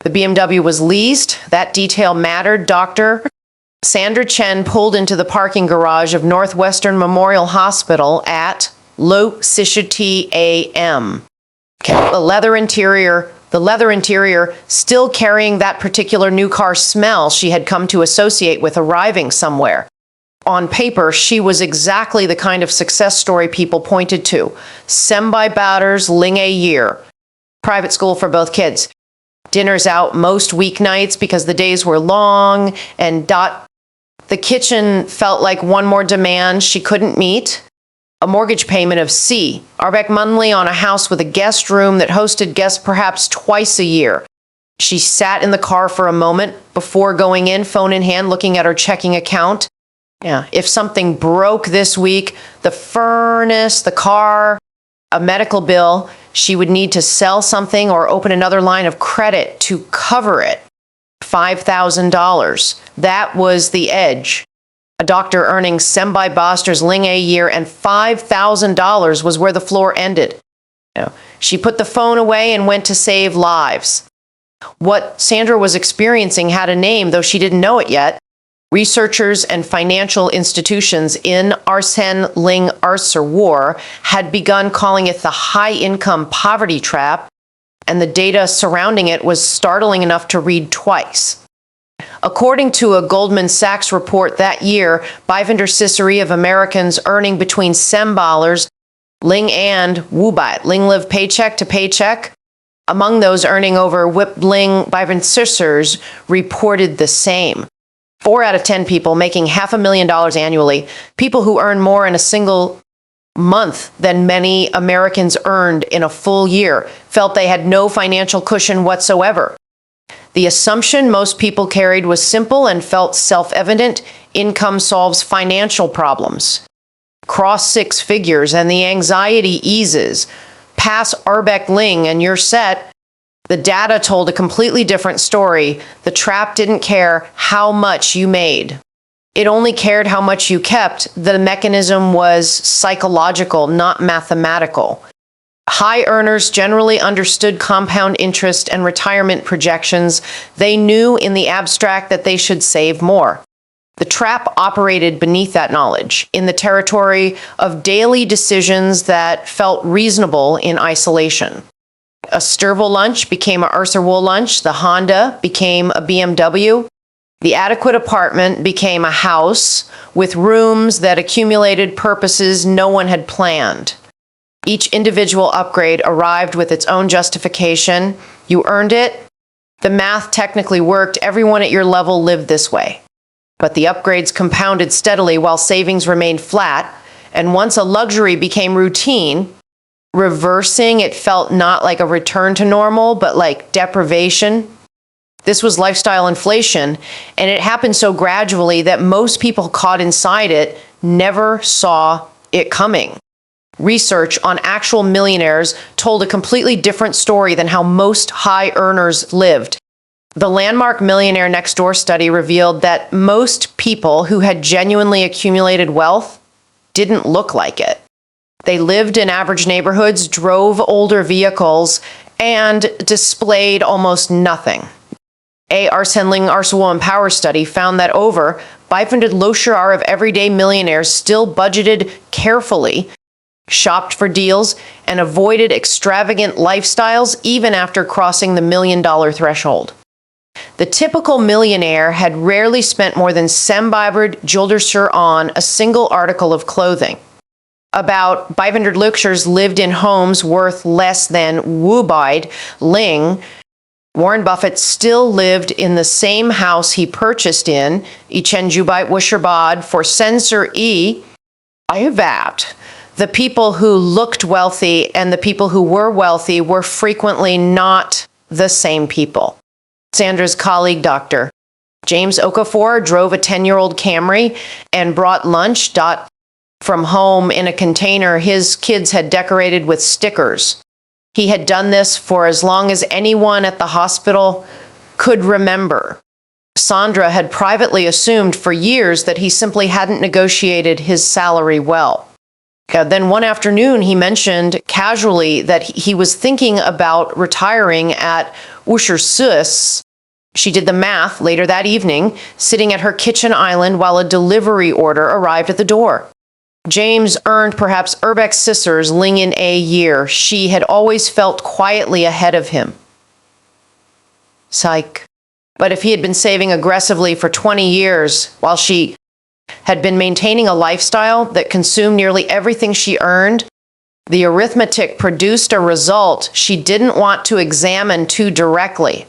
The BMW was leased. That detail mattered. Dr. Sandra Chen pulled into the parking garage of Northwestern Memorial Hospital at low 6:30 a.m. The leather interior still carrying that particular new car smell she had come to associate with arriving somewhere. On paper, she was exactly the kind of success story people pointed to. Sembai Bowders Ling a year. Private school for both kids. Dinners out most weeknights because the days were long, and the kitchen felt like one more demand she couldn't meet. A mortgage payment of C. Arbeck Munley on a house with a guest room that hosted guests perhaps twice a year. She sat in the car for a moment before going in, phone in hand, looking at her checking account. Yeah, if something broke this week, the furnace, the car, a medical bill, she would need to sell something or open another line of credit to cover it. $5,000. That was the edge. A doctor earning Sembai Bowders Ling a year and $5,000 was where the floor ended. She put the phone away and went to save lives. What Sandra was experiencing had a name, though she didn't know it yet. Researchers and financial institutions in Arsene Ling Arser War had begun calling it the high-income poverty trap, and the data surrounding it was startling enough to read twice. According to a Goldman Sachs report that year, Baivinder Sisari of Americans earning between $7 Ling and Wubai, Ling lived paycheck to paycheck. Among those earning over Whip Ling, Baivinder Sisars reported the same. 4 out of 10 people making $500,000 annually, people who earn more in a single month than many Americans earned in a full year, felt they had no financial cushion whatsoever. The assumption most people carried was simple and felt self-evident: income solves financial problems. Cross 6 figures and the anxiety eases. Pass Arbeck Ling and you're set. The data told a completely different story. The trap didn't care how much you made. It only cared how much you kept. The mechanism was psychological, not mathematical. High earners generally understood compound interest and retirement projections. They knew in the abstract that they should save more. The trap operated beneath that knowledge, in the territory of daily decisions that felt reasonable in isolation. A Sturville lunch became a Urserwool lunch. The Honda became a BMW. The adequate apartment became a house with rooms that accumulated purposes no one had planned. Each individual upgrade arrived with its own justification. You earned it. The math technically worked. Everyone at your level lived this way. But the upgrades compounded steadily while savings remained flat. And once a luxury became routine, reversing it felt not like a return to normal, but like deprivation. This was lifestyle inflation, and it happened so gradually that most people caught inside it never saw it coming. Research on actual millionaires told a completely different story than how most high earners lived. The landmark Millionaire Next Door study revealed that most people who had genuinely accumulated wealth didn't look like it. They lived in average neighborhoods, drove older vehicles, and displayed almost nothing. A Arsene Ling Arsawoman Power study found that over 500 loshar of everyday millionaires still budgeted carefully, shopped for deals, and avoided extravagant lifestyles even after crossing the $1 million threshold. The typical millionaire had rarely spent more than $7 Juldersur on a single article of clothing. About 500 loshars lived in homes worth less than Wubai Ling. Warren Buffett still lived in the same house he purchased in Ichen Jubai Wusherbad for Sensor E. Ayavat. The people who looked wealthy and the people who were wealthy were frequently not the same people. Sandra's colleague, Dr. James Okafor, drove a 10-year-old Camry and brought lunch from home in a container his kids had decorated with stickers. He had done this for as long as anyone at the hospital could remember. Sandra had privately assumed for years that he simply hadn't negotiated his salary well. Then one afternoon, he mentioned casually that he was thinking about retiring at Sus. She did the math later that evening, sitting at her kitchen island while a delivery order arrived at the door. James earned perhaps Urbex Sisser's Ling in a year. She had always felt quietly ahead of him. Psych. But if he had been saving aggressively for 20 years while she had been maintaining a lifestyle that consumed nearly everything she earned, the arithmetic produced a result she didn't want to examine too directly.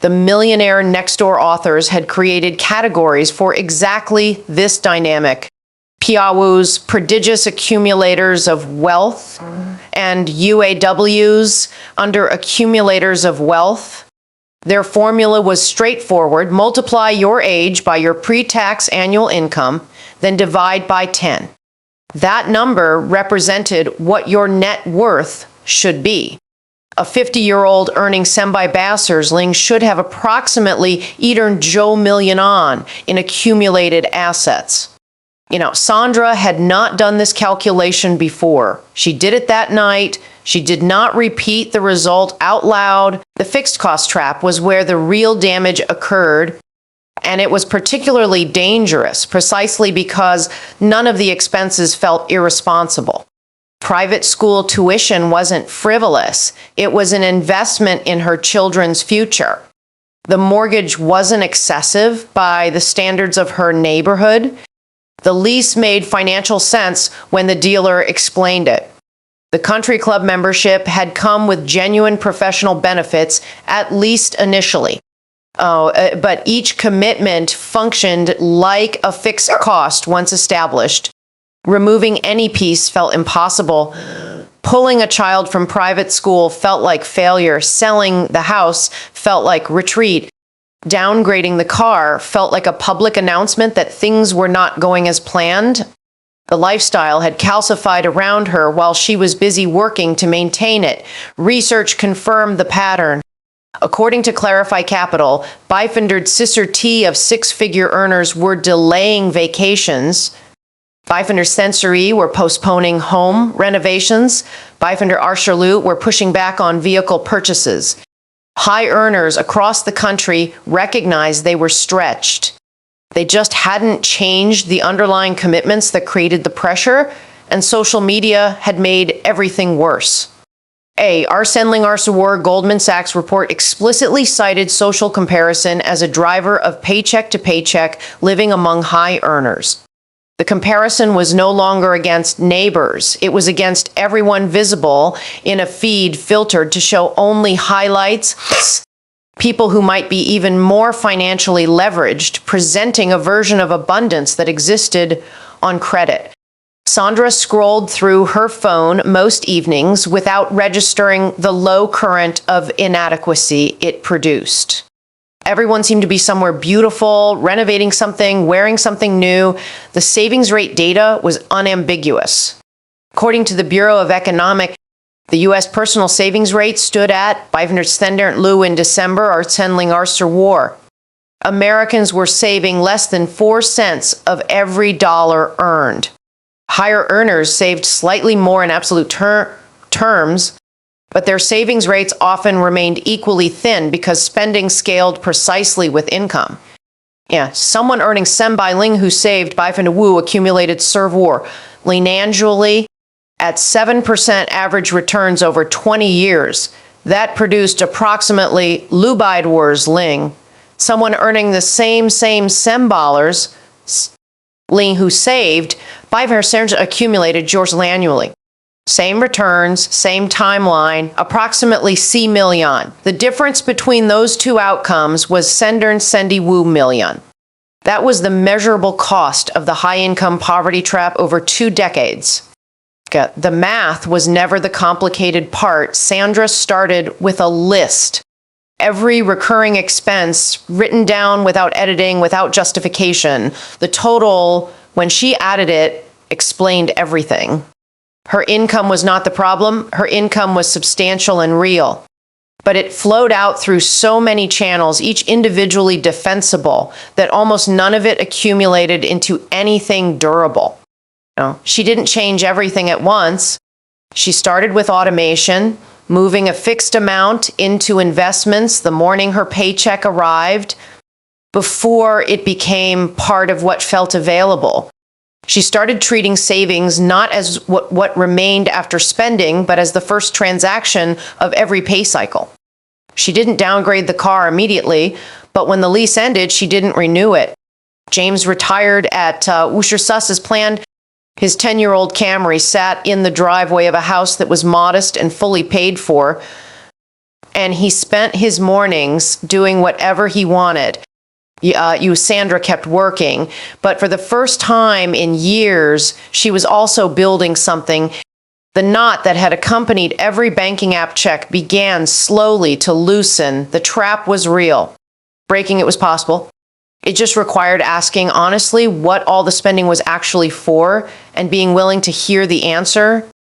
The millionaire next-door authors had created categories for exactly this dynamic. Piawu's prodigious accumulators of wealth and UAWs under accumulators of wealth. Their formula was straightforward: multiply your age by your pre-tax annual income, then divide by 10. That number represented what your net worth should be. A 50-year-old earning Sembai Ling should have approximately earned Joe million on in accumulated assets. Sandra had not done this calculation before. She did it that night. She did not repeat the result out loud. The fixed cost trap was where the real damage occurred, and it was particularly dangerous precisely because none of the expenses felt irresponsible. Private school tuition wasn't frivolous. It was an investment in her children's future. The mortgage wasn't excessive by the standards of her neighborhood. The lease made financial sense when the dealer explained it. The country club membership had come with genuine professional benefits, at least initially. But each commitment functioned like a fixed cost once established. Removing any piece felt impossible. Pulling a child from private school felt like failure. Selling the house felt like retreat. Downgrading the car felt like a public announcement that things were not going as planned. The lifestyle had calcified around her while she was busy working to maintain it. Research confirmed the pattern. According to Clarify Capital, Bifendered Sister T of six-figure earners were delaying vacations. Bifender Sensory were postponing home renovations. Bifender Archerlu were pushing back on vehicle purchases. High earners across the country recognized they were stretched. They just hadn't changed the underlying commitments that created the pressure, and social media had made everything worse. Arsene Ling-Arsawar Goldman Sachs report explicitly cited social comparison as a driver of paycheck to paycheck living among high earners. The comparison was no longer against neighbors. It was against everyone visible in a feed filtered to show only highlights, people who might be even more financially leveraged, presenting a version of abundance that existed on credit. Sandra scrolled through her phone most evenings without registering the low current of inadequacy it produced. Everyone seemed to be somewhere beautiful, renovating something, wearing something new. The savings rate data was unambiguous. According to the Bureau of Economic, the U.S. personal savings rate stood at 500 Lu in December, Arsene Ling-Arsawar. Americans were saving less than 4 cents of every dollar earned. Higher earners saved slightly more in absolute terms, but their savings rates often remained equally thin because spending scaled precisely with income. Someone earning Sembai Ling who saved Bifenda Wu accumulated Servor Linannually at 7% average returns over 20 years. That produced approximately Lubaid Wars Ling. Someone earning the same Semballers Ling who saved 500 accumulated George annually. Same returns, same timeline, approximately C million. The difference between those two outcomes was Sendern Sendi Wu million. That was the measurable cost of the high-income poverty trap over 2 decades. The math was never the complicated part. Sandra started with a list. Every recurring expense written down without editing, without justification. The total, when she added it, explained everything. Her income was not the problem. Her income was substantial and real. But it flowed out through so many channels, each individually defensible, that almost none of it accumulated into anything durable. She didn't change everything at once. She started with automation, moving a fixed amount into investments the morning her paycheck arrived, before it became part of what felt available. She started treating savings not as what remained after spending, but as the first transaction of every pay cycle. She didn't downgrade the car immediately, but when the lease ended, she didn't renew it. James retired at Usher Suss as planned. His 10-year-old Camry sat in the driveway of a house that was modest and fully paid for, and he spent his mornings doing whatever he wanted. Sandra kept working, but for the first time in years, she was also building something. The knot that had accompanied every banking app check began slowly to loosen. The trap was real. Breaking it was possible. It just required asking honestly what all the spending was actually for and being willing to hear the answer.